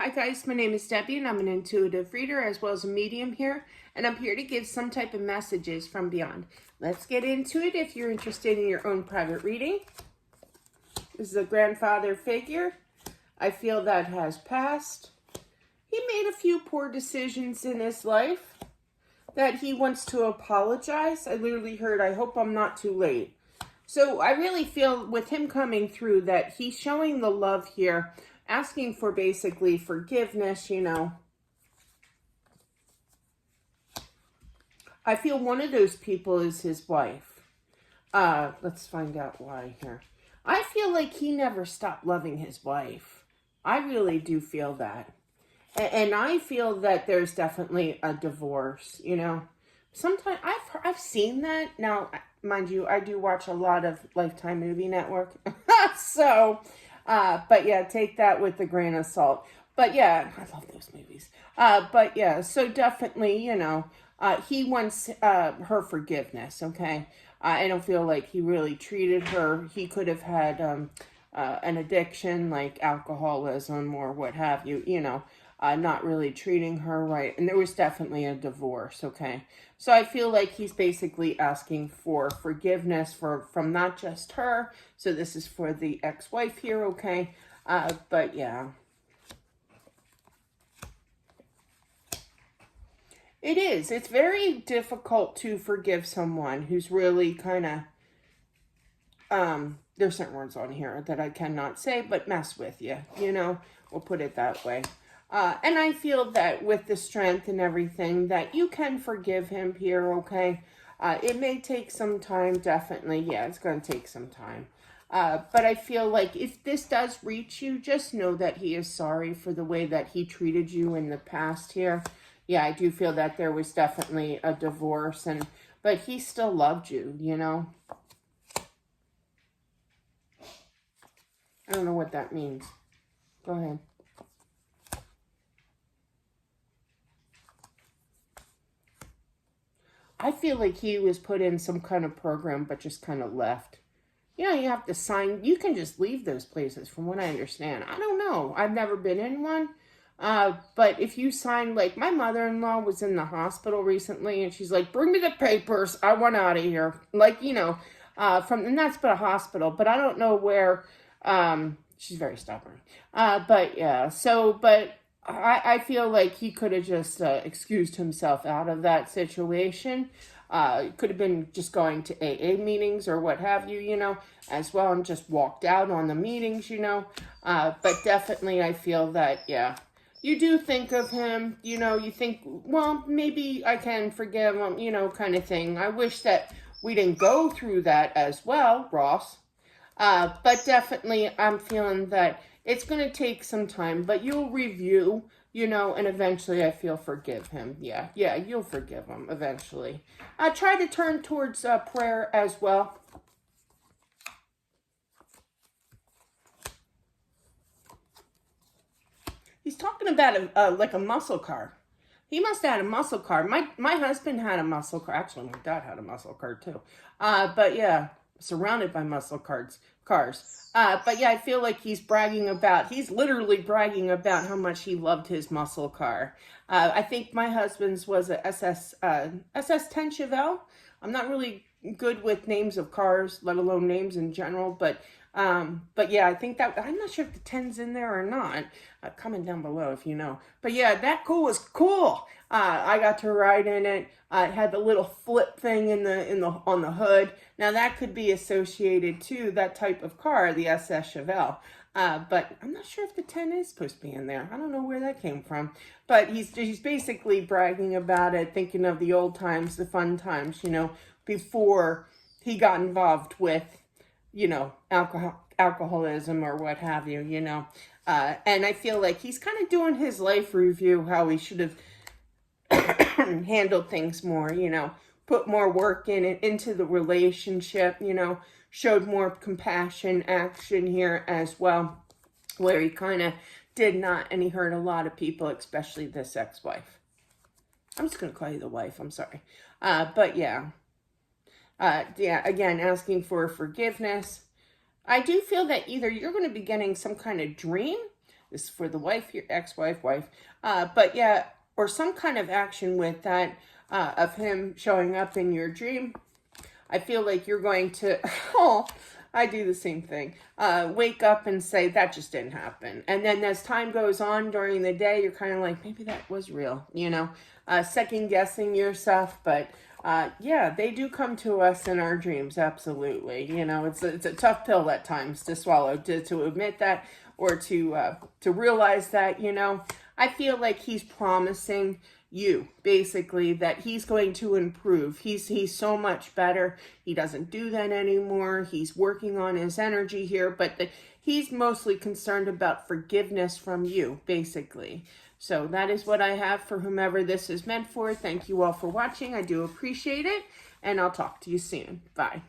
Hi guys, my name is Debbie and I'm an intuitive reader as well as a medium here, and I'm here to give some type of messages from beyond. Let's get into it if you're interested in your own private reading. This is a grandfather figure. I feel that has passed. He made a few poor decisions in his life that he wants to apologize. I literally heard, I hope I'm not too late. So I really feel with him coming through that he's showing the love here, asking for basically forgiveness, I feel one of those people is his wife. Let's find out why here. I feel like he never stopped loving his wife. I really do feel that. And I feel that there's definitely a divorce, Sometimes I've seen that. Now, mind you, I do watch a lot of Lifetime Movie Network. So, but yeah, take that with a grain of salt. But yeah, I love those movies. But yeah, so definitely, he wants her forgiveness, okay? I don't feel like he really treated her. He could have had an addiction like alcoholism or what have you, not really treating her right. And there was definitely a divorce, okay? So I feel like he's basically asking for forgiveness from not just her. So this is for the ex-wife here, okay? But yeah. It is. It's very difficult to forgive someone who's really kind of, there's certain words on here that I cannot say, but mess with you, we'll put it that way. And I feel that with the strength and everything that you can forgive him here, okay? It may take some time, definitely. Yeah, it's going to take some time. But I feel like if this does reach you, just know that he is sorry for the way that he treated you in the past here. Yeah, I do feel that there was definitely a divorce, but he still loved you, I don't know what that means. Go ahead. I feel like he was put in some kind of program, but just kind of left. You have to sign. You can just leave those places, from what I understand. I don't know. I've never been in one. But if you sign, like my mother-in-law was in the hospital recently, and she's like, "Bring me the papers. I want out of here." Like, and that's but a hospital. But I don't know where. She's very stubborn. But yeah. But I feel like he could have just excused himself out of that situation. Could have been just going to AA meetings or what have you, as well, and just walked out on the meetings, But definitely I feel that, yeah, you do think of him, you think, well, maybe I can forgive him, kind of thing. I wish that we didn't go through that as well, Ross. But definitely I'm feeling that it's going to take some time, but you'll review, and eventually I feel forgive him. Yeah, you'll forgive him eventually. Try to turn towards prayer as well. He's talking about like a muscle car. He must have had a muscle car. My husband had a muscle car. Actually, my dad had a muscle car too. But yeah, surrounded by muscle cars. But yeah, I feel like he's literally bragging about how much he loved his muscle car. I think my husband's was a SS10 Chevelle. I'm not really good with names of cars, let alone names in general, but yeah, I think that, I'm not sure if the 10's in there or not. Comment down below if you know. But yeah, that was cool. I got to ride in it. It had the little flip thing on the hood. Now that could be associated to that type of car, the SS Chevelle. But I'm not sure if the 10 is supposed to be in there. I don't know where that came from. But he's basically bragging about it, thinking of the old times, the fun times, before he got involved with, alcoholism or what have you, and I feel like he's kind of doing his life review, how he should have handled things more, put more work into the relationship, showed more compassion, action here as well, where he kind of did not, and he hurt a lot of people, especially this ex-wife. I'm just going to call you the wife, I'm sorry. But yeah. Again, asking for forgiveness. I do feel that either you're going to be getting some kind of dream This is for the wife, your ex-wife, wife. But yeah, or some kind of action with that of him showing up in your dream. I feel like you're going to, oh, I do the same thing. Wake up and say, that just didn't happen. And then as time goes on during the day, you're kind of like, maybe that was real, you know, second guessing yourself. But yeah, they do come to us in our dreams. Absolutely. You know, it's a tough pill at times to swallow, to admit that, or to realize that, you know. I feel like he's promising you basically that he's going to improve. He's so much better. He doesn't do that anymore. He's working on his energy here, but he's mostly concerned about forgiveness from you, basically. So that is what I have for whomever this is meant for. Thank you all for watching. I do appreciate it, and I'll talk to you soon. Bye.